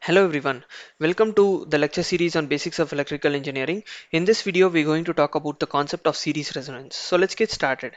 Hello everyone, welcome to the lecture series on basics of electrical engineering. In this video we're going to talk about the concept of series resonance. So let's get started.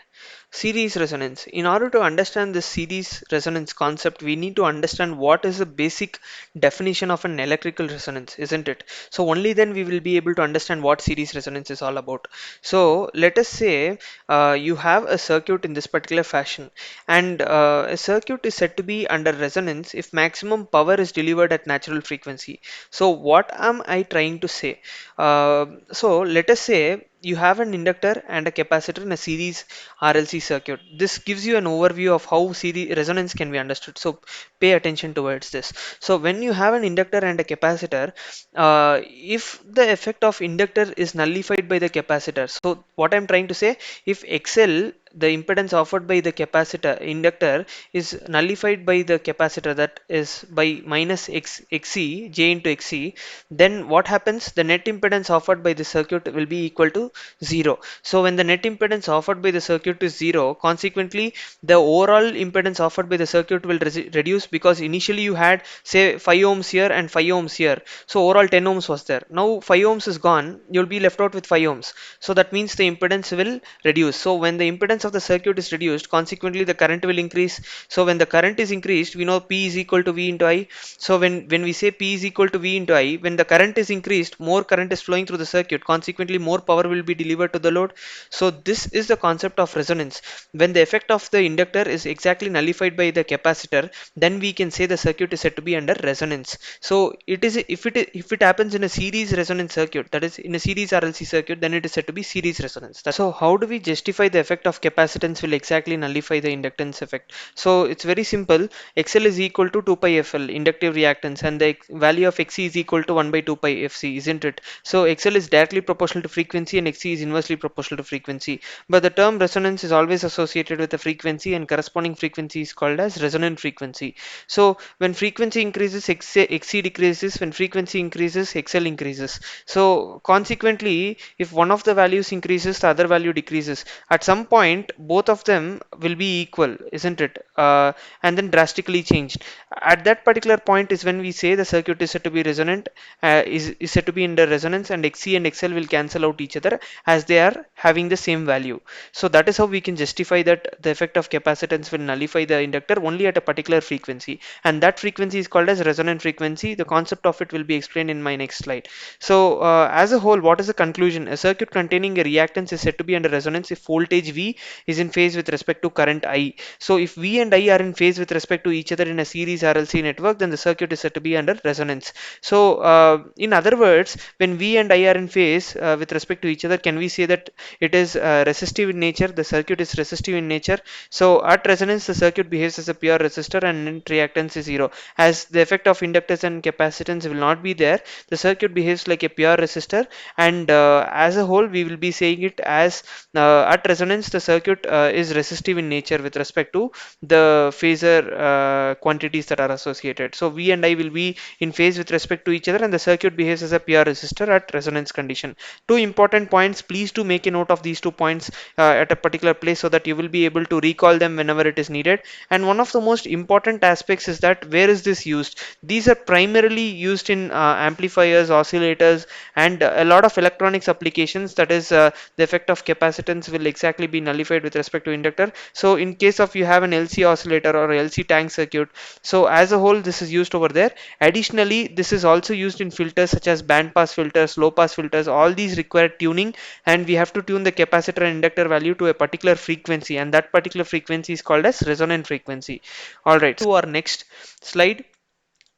Series resonance. In order to understand this series resonance concept, we need to understand what is the basic definition of an electrical resonance, isn't it? So only then we will be able to understand what series resonance is all about. So let us say you have a circuit in this particular fashion, and a circuit is said to be under resonance if maximum power is delivered at natural frequency. So what am I trying to say? So let us say you have an inductor and a capacitor in a series RLC circuit. This gives you an overview of how series resonance can be understood. So pay attention towards this. So when you have an inductor and a capacitor, if the effect of inductor is nullified by the capacitor, so what I'm trying to say, if XL, the impedance offered by the capacitor inductor, is nullified by the capacitor, that is by minus xc j into xc, then what happens? The net impedance offered by the circuit will be equal to 0. So when the net impedance offered by the circuit is 0, consequently the overall impedance offered by the circuit will reduce, because initially you had say 5 ohms here and 5 ohms here, so overall 10 ohms was there. Now 5 ohms is gone, you'll be left out with 5 ohms, so that means the impedance will reduce. So when the impedance of the circuit is reduced, consequently the current will increase. So when the current is increased, we know P is equal to V into I. So when we say P is equal to V into I, when the current is increased, more current is flowing through the circuit, consequently more power will be delivered to the load. So this is the concept of resonance. When the effect of the inductor is exactly nullified by the capacitor, then we can say the circuit is said to be under resonance. So it is, if it happens in a series resonance circuit, that is in a series RLC circuit, then it is said to be series resonance. So how do we justify the effect of capacitance will exactly nullify the inductance effect? So it's very simple. XL is equal to 2 pi FL, inductive reactance, and the value of XC is equal to 1 by 2 pi FC, isn't it? So XL is directly proportional to frequency and XC is inversely proportional to frequency. But the term resonance is always associated with the frequency, and corresponding frequency is called as resonant frequency. So when frequency increases, XC decreases. When frequency increases, XL increases. So consequently, if one of the values increases, the other value decreases. At some point, both of them will be equal, isn't it? And then drastically changed. At that particular point is when we say the circuit is said to be resonant, is said to be under resonance, and XC and XL will cancel out each other as they are having the same value. So that is how we can justify that the effect of capacitance will nullify the inductor only at a particular frequency, and that frequency is called as resonant frequency. The concept of it will be explained in my next slide. So as a whole, what is the conclusion? A circuit containing a reactance is said to be under resonance if voltage V is in phase with respect to current I. So if V and I are in phase with respect to each other in a series RLC network, then the circuit is said to be under resonance. So in other words, when V and I are in phase with respect to each other, can we say that it is resistive in nature? The circuit is resistive in nature. So at resonance, the circuit behaves as a pure resistor and net reactance is zero. As the effect of inductance and capacitance will not be there, the circuit behaves like a pure resistor, and as a whole we will be saying it as at resonance the circuit is resistive in nature with respect to the phasor quantities that are associated. So V and I will be in phase with respect to each other, and the circuit behaves as a pure resistor at resonance condition. Two important points, please do make a note of these 2 points at a particular place so that you will be able to recall them whenever it is needed. And one of the most important aspects is that where is this used? These are primarily used in amplifiers, oscillators, and a lot of electronics applications. That is, the effect of capacitance will exactly be nullified with respect to inductor. So in case of you have an LC oscillator or LC tank circuit, so as a whole this is used over there. Additionally, this is also used in filters such as band pass filters, low pass filters. All these require tuning, and we have to tune the capacitor and inductor value to a particular frequency, and that particular frequency is called as resonant frequency. All right, to our next slide,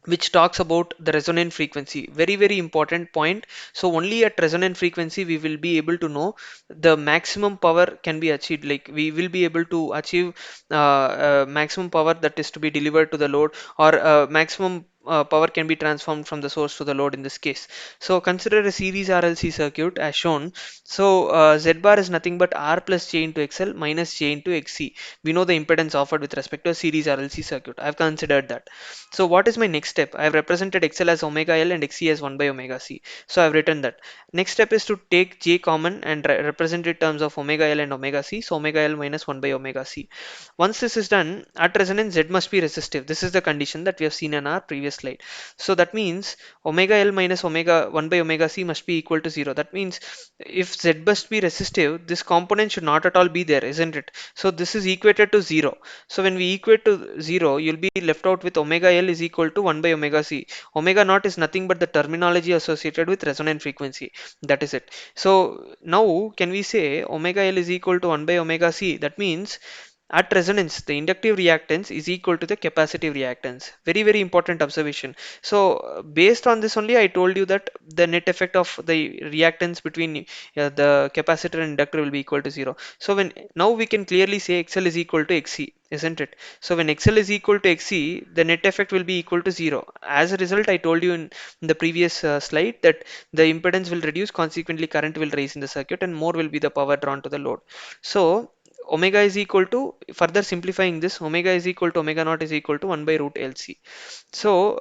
which talks about the resonant frequency. Very important point. So only at resonant frequency we will be able to know the maximum power can be achieved, like we will be able to achieve maximum power that is to be delivered to the load, or maximum power can be transformed from the source to the load in this case. So consider a series RLC circuit as shown. So Z bar is nothing but R plus J into XL minus J into XC. We know the impedance offered with respect to a series RLC circuit. I've considered that. So what is my next step? I have represented XL as omega L and XC as 1 by omega C. So I have written that. Next step is to take J common and represent it in terms of omega L and omega C. So omega L minus 1 by omega C. Once this is done, at resonance Z must be resistive. This is the condition that we have seen in our previous previous slide. So that means omega L minus omega 1 by omega C must be equal to 0. That means if Z must be resistive, this component should not at all be there, isn't it? So this is equated to 0. So when we equate to 0, you'll be left out with omega L is equal to 1 by omega C. Omega naught is nothing but the terminology associated with resonant frequency. That is it. So now can we say omega L is equal to 1 by omega C? That means at resonance, the inductive reactance is equal to the capacitive reactance. Very, very important observation. So, based on this only, I told you that the net effect of the reactance between the capacitor and inductor will be equal to 0. So, when now we can clearly say XL is equal to XC, isn't it? So, when XL is equal to XC, the net effect will be equal to 0. As a result, I told you in the previous slide that the impedance will reduce, consequently, current will rise in the circuit, and more will be the power drawn to the load. So, omega is equal to, further simplifying this, omega is equal to omega naught is equal to 1 by root LC. So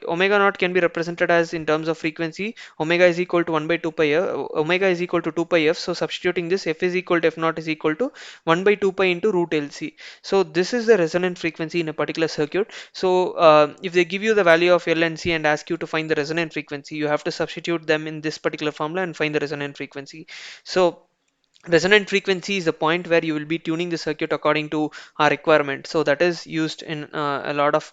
omega naught can be represented as, in terms of frequency, omega is equal to 1 by 2 pi f, omega is equal to 2 pi f. So substituting this, f is equal to f naught is equal to 1 by 2 pi into root LC. So this is the resonant frequency in a particular circuit. So if they give you the value of L and C and ask you to find the resonant frequency, you have to substitute them in this particular formula and find the resonant frequency. So resonant frequency is the point where you will be tuning the circuit according to our requirement. So that is used in a lot of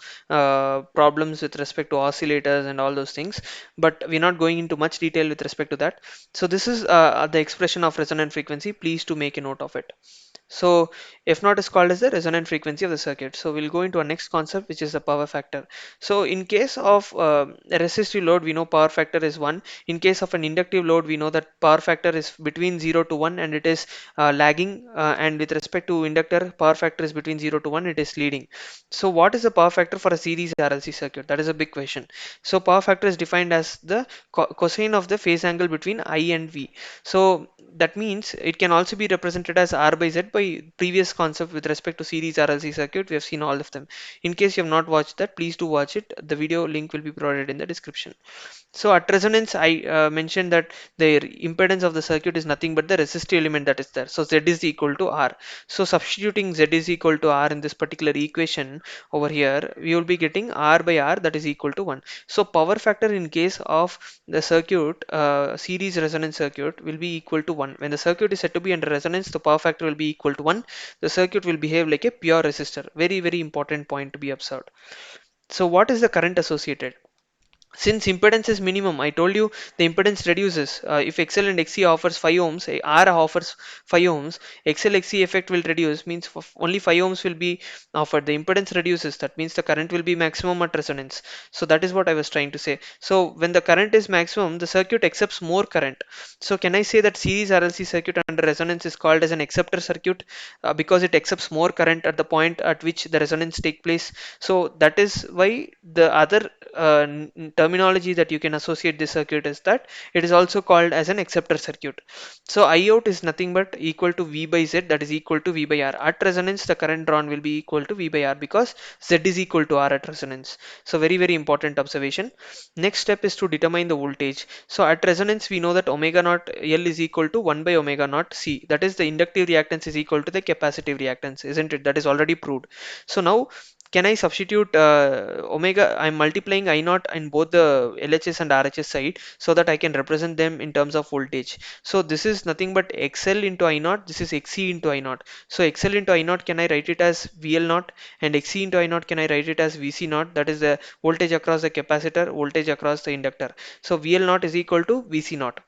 problems with respect to oscillators and all those things, but we're not going into much detail with respect to that. So this is the expression of resonant frequency. Please to make a note of it. So F naught is called as the resonant frequency of the circuit. So we'll go into our next concept, which is the power factor. So in case of a resistive load, we know power factor is 1. In case of an inductive load, we know that power factor is between 0 to 1 and it is lagging. And with respect to inductor, power factor is between 0 to 1, it is leading. So what is the power factor for a series RLC circuit? That is a big question. So power factor is defined as the cosine of the phase angle between I and V. So that means it can also be represented as R by Z by previous concept with respect to series RLC circuit. We have seen all of them. In case you have not watched that, please do watch it. The video link will be provided in the description. So at resonance, I mentioned that the impedance of the circuit is nothing but the resistive element that is there. So Z is equal to R. So substituting Z is equal to R in this particular equation over here, we will be getting R by R, that is equal to 1. So power factor in case of the circuit, series resonance circuit, will be equal to 1. When the circuit is said to be under resonance, the power factor will be equal to 1. The circuit will behave like a pure resistor. Very, very important point to be observed. So what is the current associated? Since impedance is minimum, I told you the impedance reduces. If XL and XC offers 5 ohms, R offers 5 ohms, XL XC effect will reduce, means only 5 ohms will be offered. The impedance reduces, that means the current will be maximum at resonance. So that is what I was trying to say. So when the current is maximum, the circuit accepts more current. So can I say that series RLC circuit under resonance is called as an acceptor circuit because it accepts more current at the point at which the resonance take place? So that is why the other terminology that you can associate this circuit is that it is also called as an acceptor circuit. So I out is nothing but equal to V by Z, that is equal to V by R. At resonance, the current drawn will be equal to V by R because Z is equal to R at resonance. So very, very important observation. Next step is to determine the voltage. So at resonance, we know that omega naught L is equal to 1 by omega naught C. That is, the inductive reactance is equal to the capacitive reactance, isn't it? That is already proved. So now can I substitute omega? I'm multiplying I naught in both the LHS and RHS side so that I can represent them in terms of voltage. So this is nothing but XL into I naught. This is XC into I naught. So XL into I naught, can I write it as VL naught, and XC into I naught, can I write it as VC naught? That is the voltage across the capacitor, voltage across the inductor. So VL naught is equal to VC naught.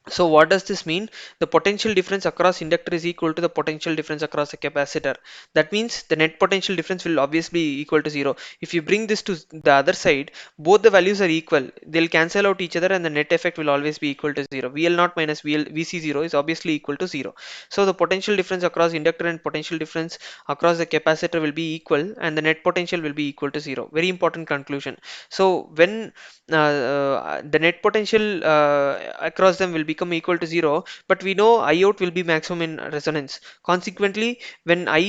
So what does this mean? The potential difference across inductor is equal to the potential difference across the capacitor. That means the net potential difference will obviously be equal to 0. If you bring this to the other side, both the values are equal. They'll cancel out each other and the net effect will always be equal to 0. VL0 minus VC0 is obviously equal to 0. So the potential difference across inductor and potential difference across the capacitor will be equal and the net potential will be equal to 0. Very important conclusion. So when the net potential across them will be become equal to 0, but we know I out will be maximum in resonance. Consequently, when I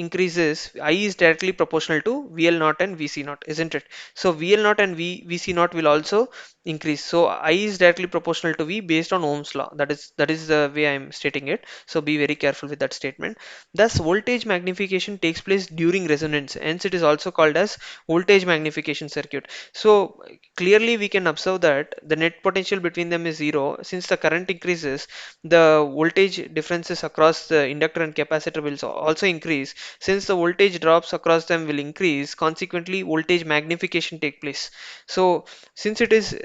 increases, I is directly proportional to VL naught and VC naught, isn't it? So VL naught and VC naught will also increase. So I is directly proportional to V based on Ohm's law. That is the way I am stating it. So be very careful with that statement. Thus, voltage magnification takes place during resonance. Hence, it is also called as voltage magnification circuit. So clearly, we can observe that the net potential between them is zero. Since the current increases, the voltage differences across the inductor and capacitor will also increase. Since the voltage drops across them will increase, consequently, voltage magnification take place. So since it is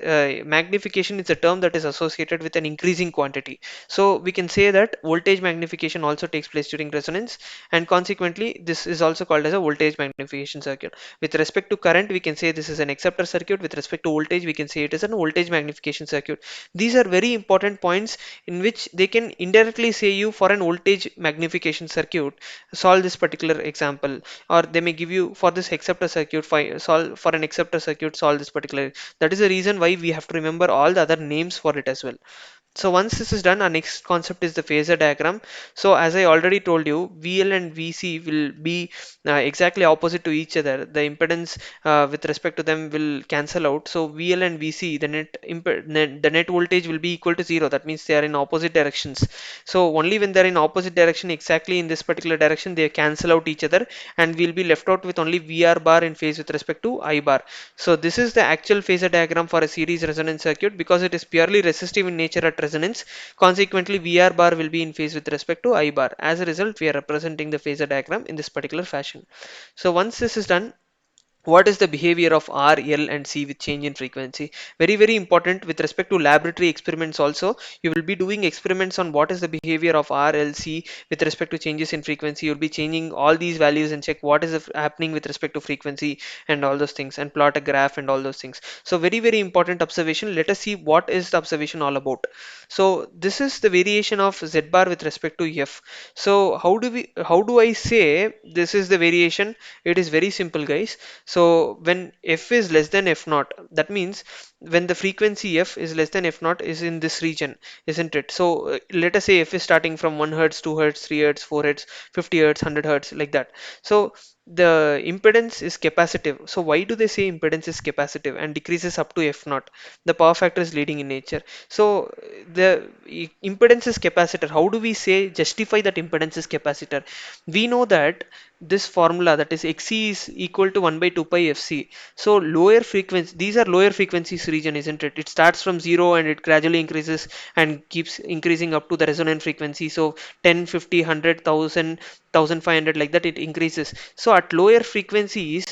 magnification, it's a term that is associated with an increasing quantity. So we can say that voltage magnification also takes place during resonance, and consequently this is also called as a voltage magnification circuit. With respect to current, we can say this is an acceptor circuit. With respect to voltage, we can say it is an voltage magnification circuit. These are very important points in which they can indirectly say you for an voltage magnification circuit solve this particular example, or they may give you for this acceptor circuit solve for an acceptor circuit solve this particular. That is the reason why we have to remember all the other names for it as well. So once this is done, our next concept is the phasor diagram. So as I already told you, VL and VC will be exactly opposite to each other. The impedance with respect to them will cancel out. So VL and VC, the net voltage will be equal to zero. That means they are in opposite directions. So only when they are in opposite direction, exactly in this particular direction, they cancel out each other, and we'll be left out with only VR bar in phase with respect to I bar. So this is the actual phasor diagram for a series resonance circuit. Because it is purely resistive in nature at resonance, consequently VR bar will be in phase with respect to I bar. As a result, we are representing the phasor diagram in this particular fashion. So once this is done, what is the behavior of R, L and C with change in frequency? Very, very important with respect to laboratory experiments also. You will be doing experiments on what is the behavior of R, L, C with respect to changes in frequency. You'll be changing all these values and check what is happening with respect to frequency and all those things, and plot a graph and all those things. So very, very important observation. Let us see what is the observation all about. So this is the variation of Z bar with respect to F. So how do I say this is the variation? It is very simple, guys. So when f is less than f naught, that means when the frequency f is less than f naught is in this region, isn't it? So let us say f is starting from 1 hertz, 2 hertz, 3 hertz, 4 hertz, 50 hertz, 100 hertz, like that. So the impedance is capacitive. So why do they say impedance is capacitive and decreases up to f naught? The power factor is leading in nature. So the impedance is capacitor. How do we say justify that impedance is capacitor? We know that this formula, that is xc is equal to 1 by 2 pi fc. So lower frequency, these are lower frequencies region, isn't it? It starts from 0 and it gradually increases and keeps increasing up to the resonant frequency. So 10, 50, 100, 1000, 1500, like that it increases. So at lower frequencies,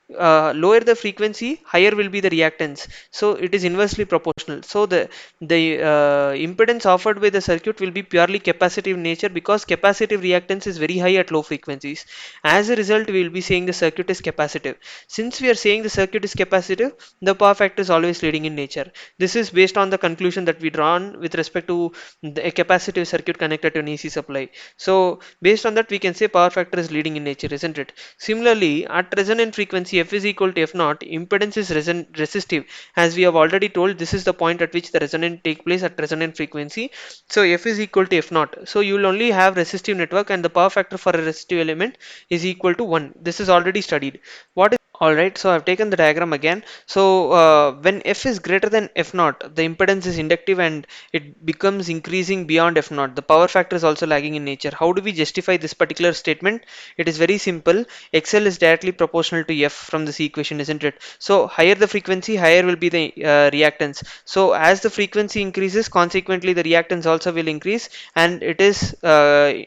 lower the frequency, higher will be the reactance. So it is inversely proportional. So the impedance offered by the circuit will be purely capacitive in nature, because capacitive reactance is very high at low frequencies. As a result, we will be saying the circuit is capacitive. Since we are saying the circuit is capacitive, the power factor is always leading in nature. This is based on the conclusion that we draw on with respect to a capacitive circuit connected to an AC supply. So based on that, we can say power factor is leading in nature, isn't it? Similarly, at resonant frequency f is equal to f naught, impedance is resistive. As we have already told, this is the point at which the resonant take place at resonant frequency. So f is equal to f naught. So you will only have resistive network, and the power factor for a resistive element is equal to 1. This is already studied. What is Alright, so I've taken the diagram again. So when f is greater than f naught, the impedance is inductive and it becomes increasing beyond f naught. The power factor is also lagging in nature. How do we justify this particular statement? It is very simple. XL is directly proportional to f from this equation, isn't it? So higher the frequency, higher will be the reactance. So as the frequency increases, consequently the reactance also will increase, and it is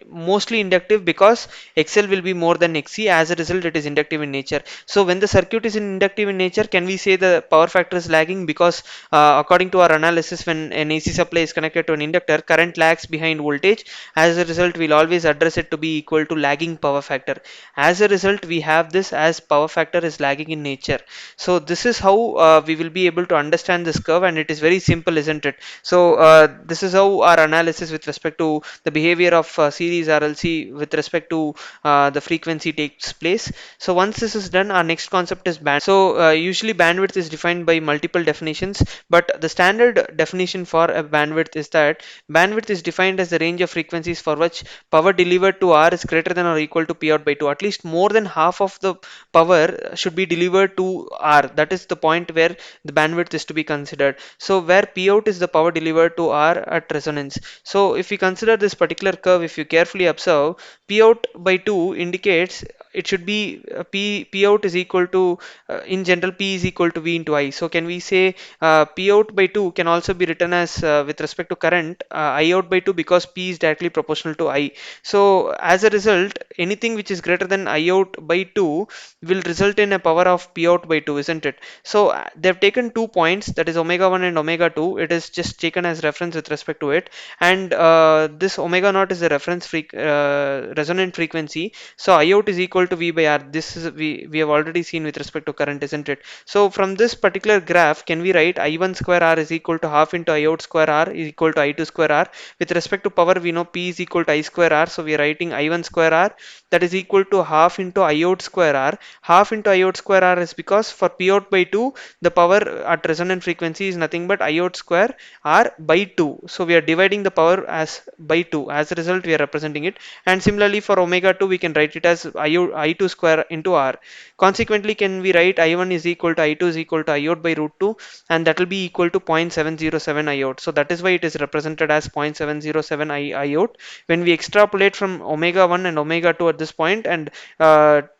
mostly inductive because XL will be more than XC. As a result, it is inductive in nature. So when the circuit is inductive in nature, can we say the power factor is lagging? Because according to our analysis, when an AC supply is connected to an inductor, current lags behind voltage. As a result, we'll always address it to be equal to lagging power factor. As a result, we have this as power factor is lagging in nature. So this is how we will be able to understand this curve, and it is very simple, isn't it? So this is how our analysis with respect to the behavior of series RLC with respect to the frequency takes place. So once this is done, our next concept is bandwidth. So usually bandwidth is defined by multiple definitions, but the standard definition for a bandwidth is that bandwidth is defined as the range of frequencies for which power delivered to R is greater than or equal to P out by 2. At least more than half of the power should be delivered to R. That is the point where the bandwidth is to be considered. So where P out is the power delivered to R at resonance. So if we consider this particular curve, if you carefully observe, P out by 2 indicates it should be P out is equal to in general P is equal to V into I. So can we say P out by 2 can also be written as with respect to current I out by 2, because P is directly proportional to I. So as a result, anything which is greater than I out by 2 will result in a power of P out by 2, isn't it? So they've taken 2 points, that is omega 1 and omega 2. It is just taken as reference with respect to it, and this omega naught is the reference resonant frequency. So I out is equal to V by R. This is we have already seen with respect to current, isn't it? So from this particular graph, can we write I1 square R is equal to half into I out square R is equal to I2 square R. With respect to power, we know P is equal to I square R, so we are writing I1 square R, that is equal to half into I out square R. Half into I out square R is because for P out by 2, the power at resonant frequency is nothing but I out square R by 2. So we are dividing the power as by 2. As a result, we are representing it. And similarly for omega 2, we can write it as I2 square into R. Consequently, can we write I1 is equal to I2 is equal to I out by root 2, and that will be equal to 0.707 I out. So that is why it is represented as 0.707 I out. When we extrapolate from omega 1 and omega 2 at this point and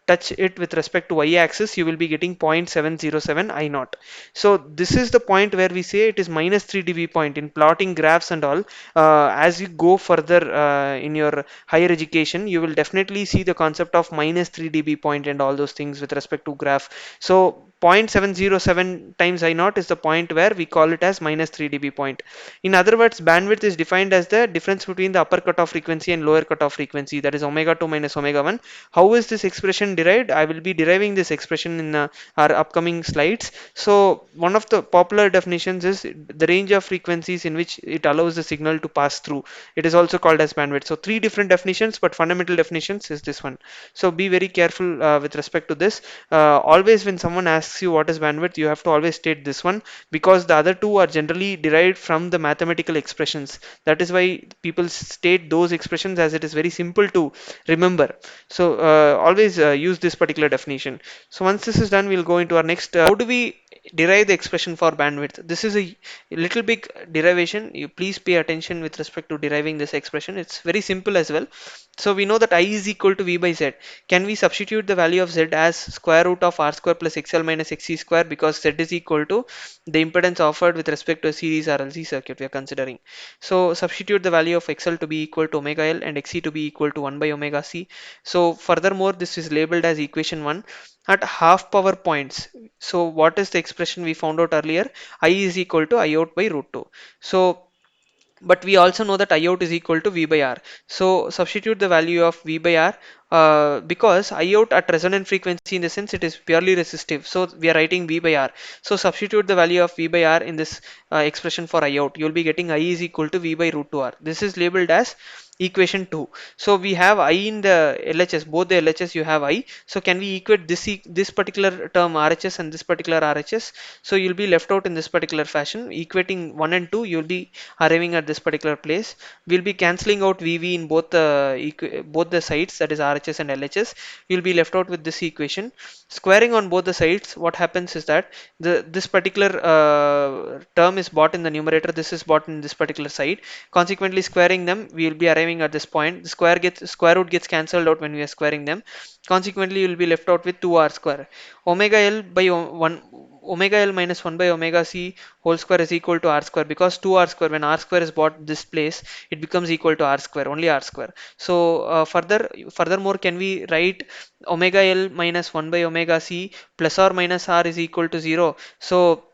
touch it with respect to y-axis, you will be getting 0.707 I naught. So this is the point where we say it is minus 3 dB point in plotting graphs and all. As you go further in your higher education, you will definitely see the concept of minus 3 dB point and all those things with respect to graph. So 0.707 times I naught is the point where we call it as minus 3 dB point. In other words, bandwidth is defined as the difference between the upper cutoff frequency and lower cutoff frequency, that is omega 2 minus omega 1. How is this expression derived? I will be deriving this expression in our upcoming slides. So one of the popular definitions is the range of frequencies in which it allows the signal to pass through. It is also called as bandwidth. So three different definitions, but fundamental definitions is this one. So be very careful with respect to this. Always when someone asks you what is bandwidth, you have to always state this one, because the other two are generally derived from the mathematical expressions. That is why people state those expressions, as it is very simple to remember. So always use this particular definition. So once this is done, we'll go into our next. How do we derive the expression for bandwidth? This is a little big derivation. You please pay attention with respect to deriving this expression. It's very simple as well. So we know that I is equal to V by Z. Can we substitute the value of Z as square root of R square plus XL minus XC square, because Z is equal to the impedance offered with respect to a series RLC circuit we are considering. So substitute the value of XL to be equal to omega L and XC to be equal to 1 by omega C. So furthermore, this is labeled as equation 1 at half power points. So what is the expression we found out earlier? I is equal to I out by root 2. So but we also know that I out is equal to V by R. So substitute the value of V by R, because I out at resonant frequency, in the sense it is purely resistive. So we are writing V by R. So substitute the value of V by R in this expression for I out. You will be getting I is equal to V by root 2 R. This is labeled as equation 2. So we have I in the LHS, both the LHS you have I. So can we equate this particular term RHS and this particular RHS? So you'll be left out in this particular fashion. Equating 1 and 2, you'll be arriving at this particular place. We'll be cancelling out VV in both the sides, that is RHS and LHS. You'll be left out with this equation. Squaring on both the sides, what happens is that this particular term is bought in the numerator, this is bought in this particular side. Consequently, squaring them, we will be arriving at this point. The square root gets cancelled out when we are squaring them. Consequently, you will be left out with 2r square. Omega L by 1 omega L minus 1 by omega C whole square is equal to r square, because 2r square, when r square is bought this place, it becomes equal to r square, only r square. So furthermore, can we write omega L minus 1 by omega C plus or minus r is equal to 0? So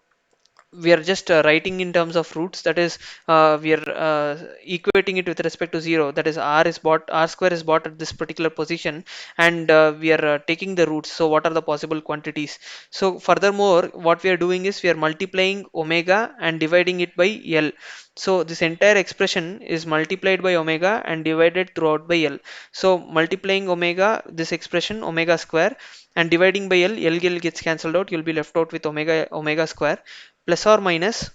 we are just writing in terms of roots, that is we are equating it with respect to 0, that is r square is bought at this particular position, and we are taking the roots. So what are the possible quantities? So furthermore, what we are doing is we are multiplying omega and dividing it by L. So this entire expression is multiplied by omega and divided throughout by L. So multiplying omega, this expression omega square, and dividing by L gets cancelled out, you'll be left out with omega square plus or minus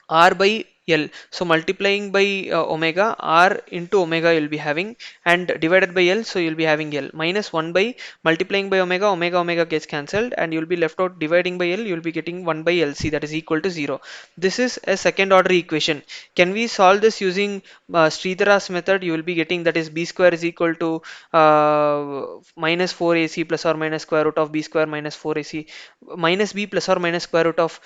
R by L. So multiplying by omega, R into omega you'll be having, and divided by L, so you'll be having L minus 1 by multiplying by omega, omega gets cancelled, and you'll be left out dividing by L, you'll be getting 1 by LC, that is equal to 0. This is a second order equation. Can we solve this using Sridhara's method? You will be getting, that is b square is equal to minus 4ac plus or minus square root of b square minus 4ac minus b plus or minus square root of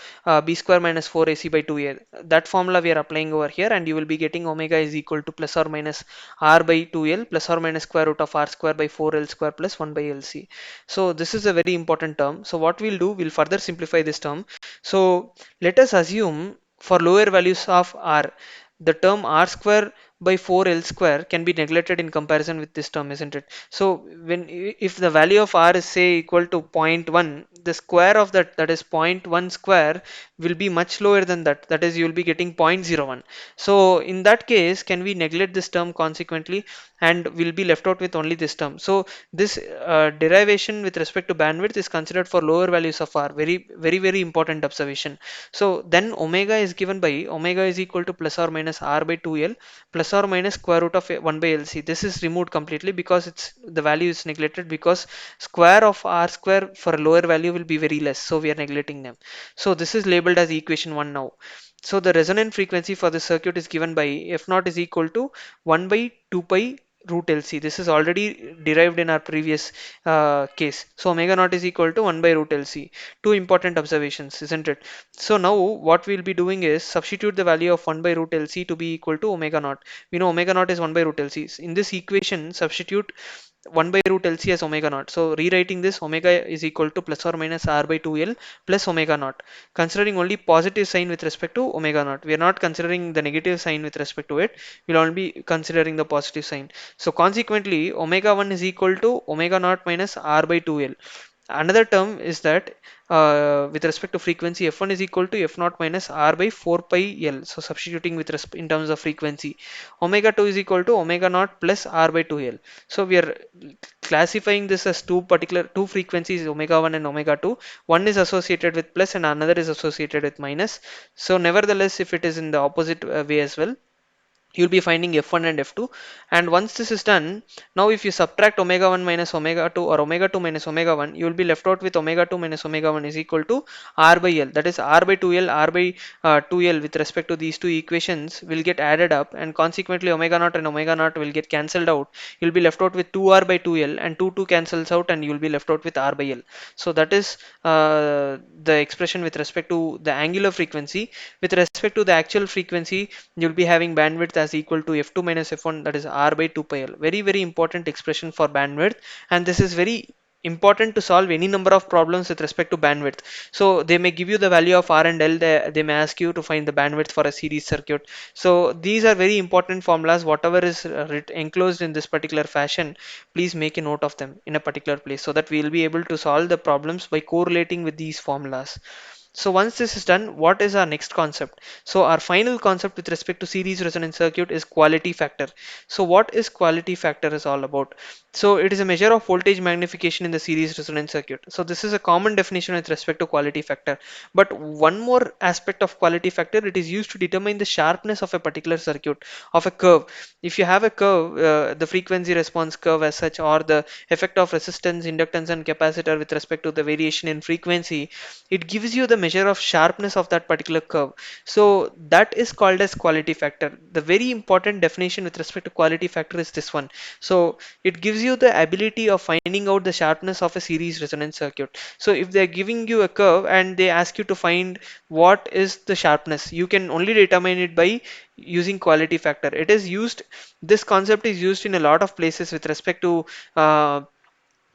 b square minus 4ac by 2a. That formula we are applying over here, and you will be getting omega is equal to plus or minus r by 2l plus or minus square root of r square by 4l square plus 1 by lc. So this is a very important term. So what we'll do, we'll further simplify this term. So let us assume for lower values of r, the term r square by 4l square can be neglected in comparison with this term, isn't it? So when, if the value of r is say equal to zero point 0.1, the square of that, that is zero point 0.1 square, will be much lower than that, that is you will be getting 0.01. So in that case, can we neglect this term consequently, and we'll be left out with only this term. So this derivation with respect to bandwidth is considered for lower values of r. Very important observation. So then omega is given by omega is equal to plus or minus r by 2l plus or minus square root of 1 by lc. This is removed completely because it's the value is neglected, because square of r square for a lower value will be very less, so we are neglecting them. So this is labeled as equation 1 now. So the resonant frequency for the circuit is given by f naught is equal to 1 by 2 pi root LC. This is already derived in our previous case. So omega naught is equal to 1 by root LC. Two important observations, isn't it? So now what we'll be doing is substitute the value of 1 by root LC to be equal to omega naught. We know omega naught is 1 by root LC. In this equation, substitute 1 by root LC as omega naught. So rewriting this, omega is equal to plus or minus r by 2l plus omega naught. Considering only positive sign with respect to omega naught. We are not considering the negative sign with respect to it. We'll only be considering the positive sign. So consequently, omega 1 is equal to omega naught minus r by 2l. Another term is that with respect to frequency, f1 is equal to f naught minus r by 4 pi l. So substituting with in terms of frequency, omega 2 is equal to omega naught plus r by 2l. So we are classifying this as two frequencies, omega 1 and omega 2. One is associated with plus and another is associated with minus. So nevertheless, if it is in the opposite way as well, you'll be finding f1 and f2. And once this is done, now if you subtract omega 1 minus omega 2 or omega 2 minus omega 1, you will be left out with omega 2 minus omega 1 is equal to r by l, that is r by 2l, r by 2l with respect to these two equations will get added up, and consequently omega naught and omega naught will get cancelled out. You'll be left out with 2r by 2l, and 2 cancels out, and you'll be left out with r by l. So that is the expression with respect to the angular frequency. With respect to the actual frequency, you'll be having bandwidth as equal to f2 minus f1, that is r by 2 pi l. Very important expression for bandwidth, and this is very important to solve any number of problems with respect to bandwidth. So they may give you the value of r and l, they may ask you to find the bandwidth for a series circuit. So these are very important formulas. Whatever is enclosed in this particular fashion, please make a note of them in a particular place, so that we will be able to solve the problems by correlating with these formulas. So once this is done, what is our next concept? So our final concept with respect to series resonance circuit is quality factor. So what is quality factor is all about? So it is a measure of voltage magnification in the series resonance circuit. So this is a common definition with respect to quality factor. But one more aspect of quality factor, it is used to determine the sharpness of a particular circuit, of a curve. If you have a curve, the frequency response curve as such, or the effect of resistance, inductance and capacitor with respect to the variation in frequency, it gives you the measure of sharpness of that particular curve. So that is called as quality factor. The very important definition with respect to quality factor is this one. So it gives you the ability of finding out the sharpness of a series resonance circuit. So if they're giving you a curve and they ask you to find what is the sharpness, you can only determine it by using quality factor. It is used, this concept is used in a lot of places with respect to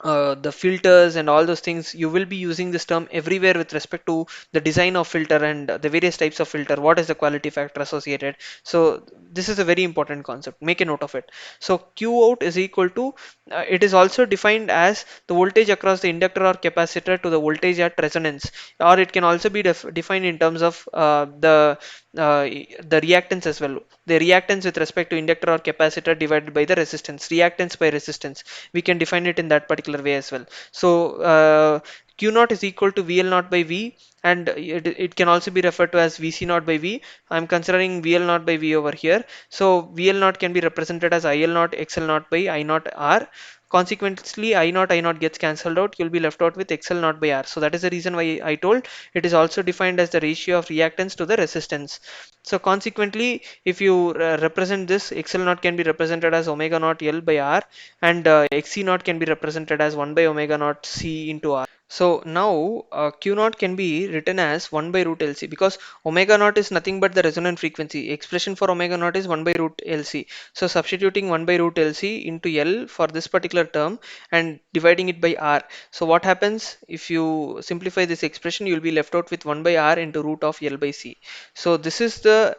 the filters and all those things, you will be using this term everywhere with respect to the design of filter and the various types of filter. What is the quality factor associated? So this is a very important concept. Make a note of it. So Q out is equal to, it is also defined as the voltage across the inductor or capacitor to the voltage at resonance, or it can also be defined in terms of uh, the reactance as well. The reactance with respect to inductor or capacitor divided by the resistance, reactance by resistance, we can define it in that particular way as well. So Q naught is equal to VL naught by V, and it can also be referred to as VC naught by V. I'm considering VL naught by V over here. So VL naught can be represented as IL naught XL naught by I naught R. Consequently, I naught gets cancelled out. You'll be left out with XL naught by R. So that is the reason why I told it is also defined as the ratio of reactance to the resistance. So consequently, if you represent this, XL naught can be represented as omega naught L by R, and XC naught can be represented as 1 by omega naught C into R. So now Q naught can be written as 1 by root LC, because omega naught is nothing but the resonant frequency. Expression for omega naught is 1 by root LC. So substituting 1 by root LC into L for this particular term and dividing it by R. So what happens if you simplify this expression, you will be left out with 1 by R into root of L by C. So this is the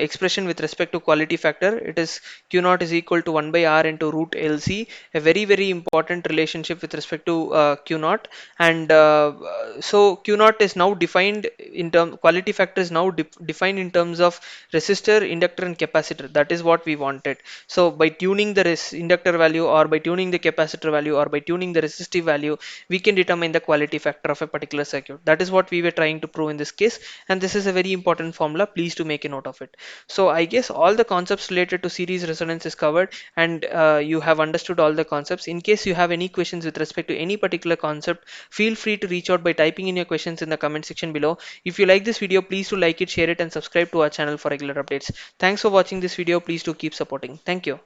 expression with respect to quality factor. It is Q naught is equal to 1 by R into root LC, a very important relationship with respect to Q naught. And so Q naught is now defined in term, quality factor is now defined in terms of resistor, inductor and capacitor. That is what we wanted. So by tuning the inductor value, or by tuning the capacitor value, or by tuning the resistive value, we can determine the quality factor of a particular circuit. That is what we were trying to prove in this case, and this is a very important formula. Please to make a note of it. So I guess all the concepts related to series resonance is covered, and you have understood all the concepts. In case you have any questions with respect to any particular concept, feel free to reach out by typing in your questions in the comment section below. If you like this video, please to like it, share it and subscribe to our channel for regular updates. Thanks for watching this video. Please to keep supporting. Thank you.